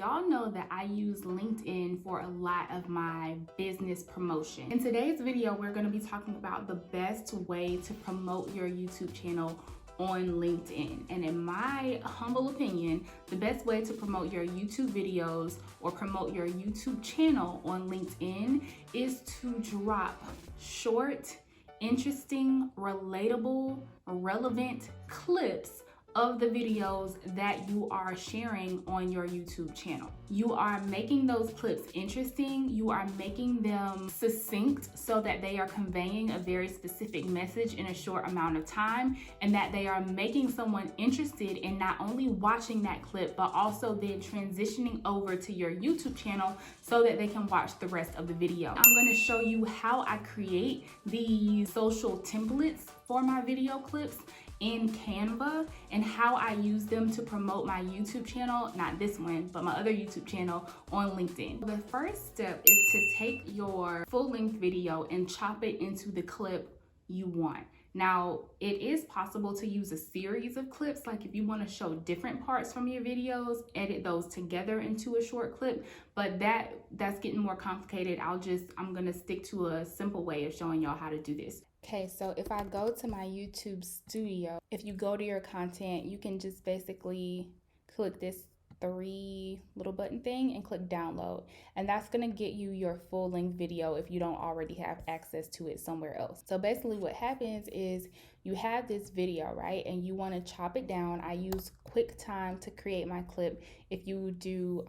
Y'all know that I use LinkedIn for a lot of my business promotion. In today's video, we're going to be talking about the best way to promote your YouTube channel on LinkedIn. And in my humble opinion, the best way to promote your YouTube videos or promote your YouTube channel on LinkedIn is to drop short, interesting, relatable, relevant clips of the videos that you are sharing on your YouTube channel. You are making those clips interesting, you are making them succinct so that they are conveying a very specific message in a short amount of time, and that they are making someone interested in not only watching that clip, but also then transitioning over to your YouTube channel so that they can watch the rest of the video. I'm gonna show you how I create these social templates for my video clips in Canva and how I use them to promote my YouTube channel, not this one, but my other YouTube channel on LinkedIn. The first step is to take your full-length video and chop it into the clip you want. Now, it is possible to use a series of clips, like if you want to show different parts from your videos, edit those together into a short clip, but that's getting more complicated. I'm gonna stick to a simple way of showing y'all how to do this. Okay, so if I go to my YouTube studio, if you go to your content, you can just basically click this 3 little button thing and click download, and that's gonna get you your full-length video if you don't already have access to it somewhere else. So basically what happens is you have this video, right, and you want to chop it down. I use QuickTime to create my clip. If you do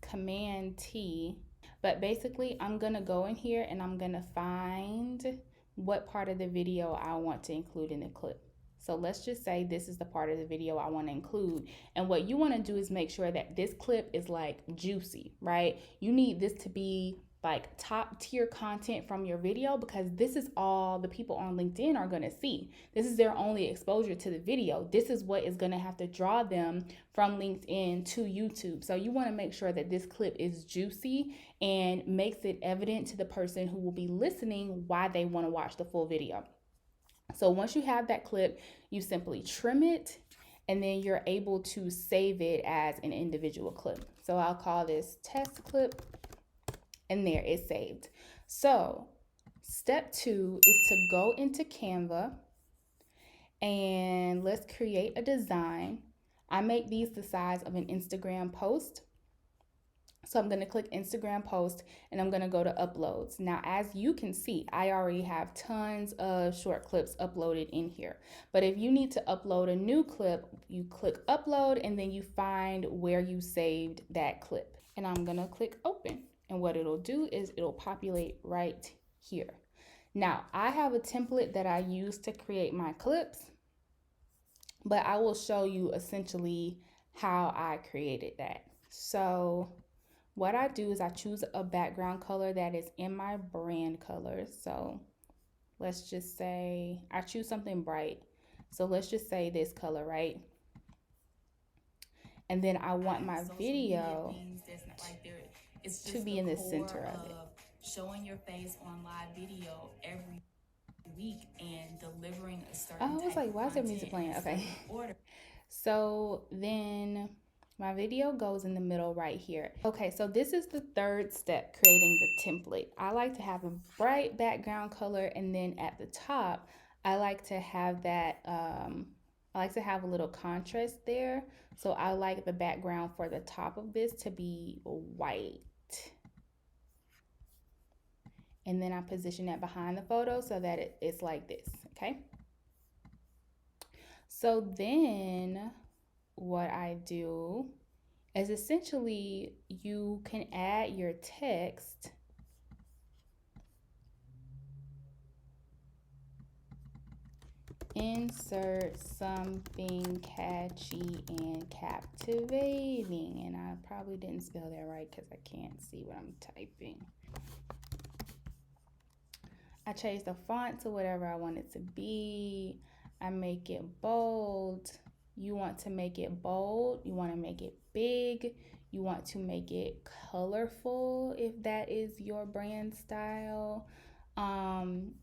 Command T, but basically I'm gonna go in here and I'm gonna find what part of the video I want to include in the clip. So let's just say this is the part of the video I want to include. And what you want to do is make sure that this clip is like juicy, right? You need this to be like top tier content from your video, because this is all the people on LinkedIn are going to see. This is their only exposure to the video. This is what is going to have to draw them from LinkedIn to YouTube. So you want to make sure that this clip is juicy and makes it evident to the person who will be listening why they want to watch the full video. So once you have that clip, you simply trim it, and then you're able to save it as an individual clip. So I'll call this test clip, and there it's saved. So step 2 is to go into Canva, and let's create a design. I make these the size of an Instagram post. So I'm going to click Instagram post, and I'm going to go to uploads. Now, as you can see, I already have tons of short clips uploaded in here. But if you need to upload a new clip, you click upload, and then you find where you saved that clip. And I'm going to click open. And what it'll do is it'll populate right here. Now, I have a template that I use to create my clips, but I will show you essentially how I created that. So what I do is I choose a background color that is in my brand colors. So let's just say I choose something bright. So let's just say this color, right? And then I want my video to be in the center of it. Showing your face on live video every week and delivering a certain I was like, why is there music playing? Okay. So then my video goes in the middle right here. Okay, so this is the third step, creating the template. I like to have a bright background color, and then at the top, I like to have that, I like to have a little contrast there. So I like the background for the top of this to be white. And then I position that behind the photo so that it's like this, okay? So then what I do is essentially you can add your text insert something catchy and captivating. And I probably didn't spell that right because I can't see what I'm typing. I change the font to whatever I want it to be. I make it bold. You want to make it bold. You want to make it big. You want to make it colorful if that is your brand style.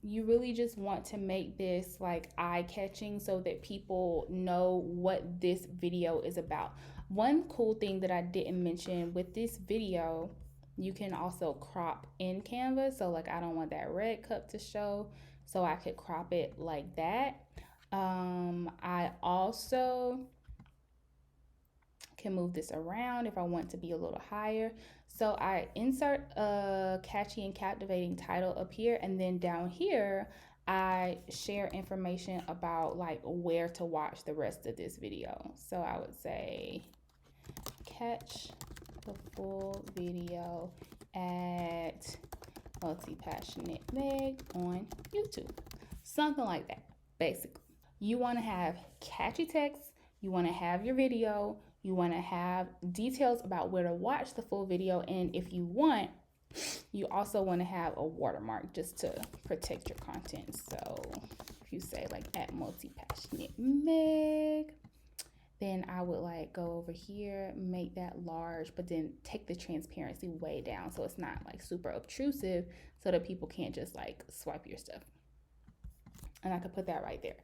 You really just want to make this like eye-catching so that people know what this video is about. One cool thing that I didn't mention with this video, you can also crop in Canva. So like I don't want that red cup to show, so I could crop it like that. I also can move this around if I want to be a little higher. So I insert a catchy and captivating title up here, and then down here I share information about like where to watch the rest of this video. So I would say catch the full video at Multi-Passionate Meg on YouTube. Something like that, basically. You want to have catchy text, you want to have your video, you want to have details about where to watch the full video, and if you want, you also want to have a watermark just to protect your content. So if you say like at Multi-Passionate Meg, then I would like go over here, make that large, but then take the transparency way down so it's not like super obtrusive so that people can't just like swipe your stuff. And I could put that right there.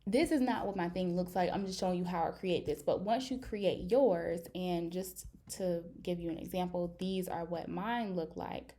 This is not what my thing looks like. I'm just showing you how I create this. But once you create yours, and just to give you an example, these are what mine look like.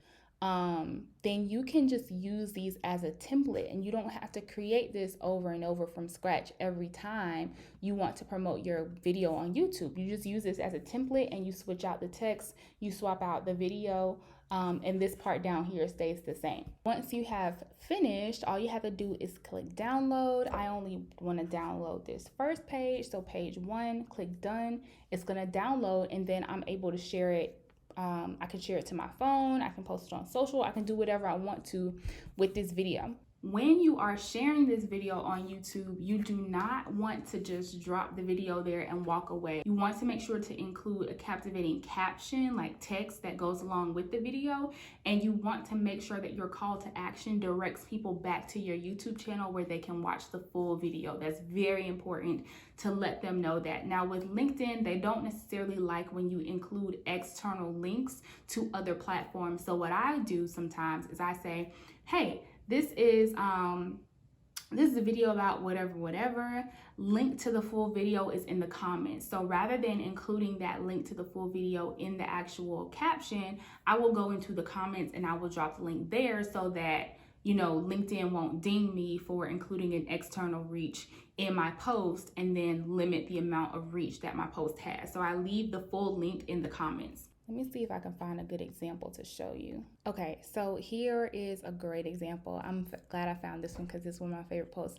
Then you can just use these as a template, and you don't have to create this over and over from scratch every time you want to promote your video on YouTube. You just use this as a template, and you switch out the text, you swap out the video, and this part down here stays the same. Once you have finished, all you have to do is click download. I only want to download this first page, so page 1, click done. It's going to download, and then I'm able to share it. I can share it to my phone, I can post it on social, I can do whatever I want to with this video. When you are sharing this video on YouTube, you do not want to just drop the video there and walk away. You want to make sure to include a captivating caption, like text that goes along with the video, and you want to make sure that your call to action directs people back to your YouTube channel where they can watch the full video. That's very important to let them know that. Now with LinkedIn, they don't necessarily like when you include external links to other platforms. So what I do sometimes is I say, hey, this is a video about whatever. Link to the full video is in the comments. So rather than including that link to the full video in the actual caption, I will go into the comments and I will drop the link there so that, you know, LinkedIn won't ding me for including an external reach in my post and then limit the amount of reach that my post has. So I leave the full link in the comments. Let me see if I can find a good example to show you. Okay, so here is a great example. I'm glad I found this one because this is one of my favorite posts.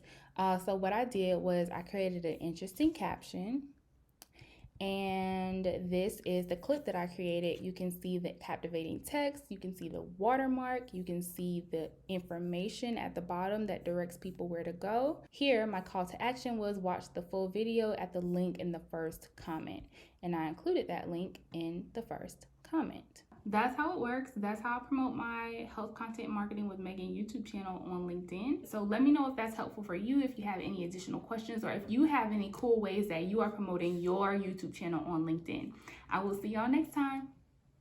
So what I did was I created an interesting caption, and this is the clip that I created. You can see the captivating text, you can see the watermark, you can see the information at the bottom that directs people where to go. Here, my call to action was watch the full video at the link in the first comment, and I included that link in the first comment. That's how it works. That's how I promote my health content marketing with Megan YouTube channel on LinkedIn. So let me know if that's helpful for you, if you have any additional questions, or if you have any cool ways that you are promoting your YouTube channel on LinkedIn. I will see y'all next time.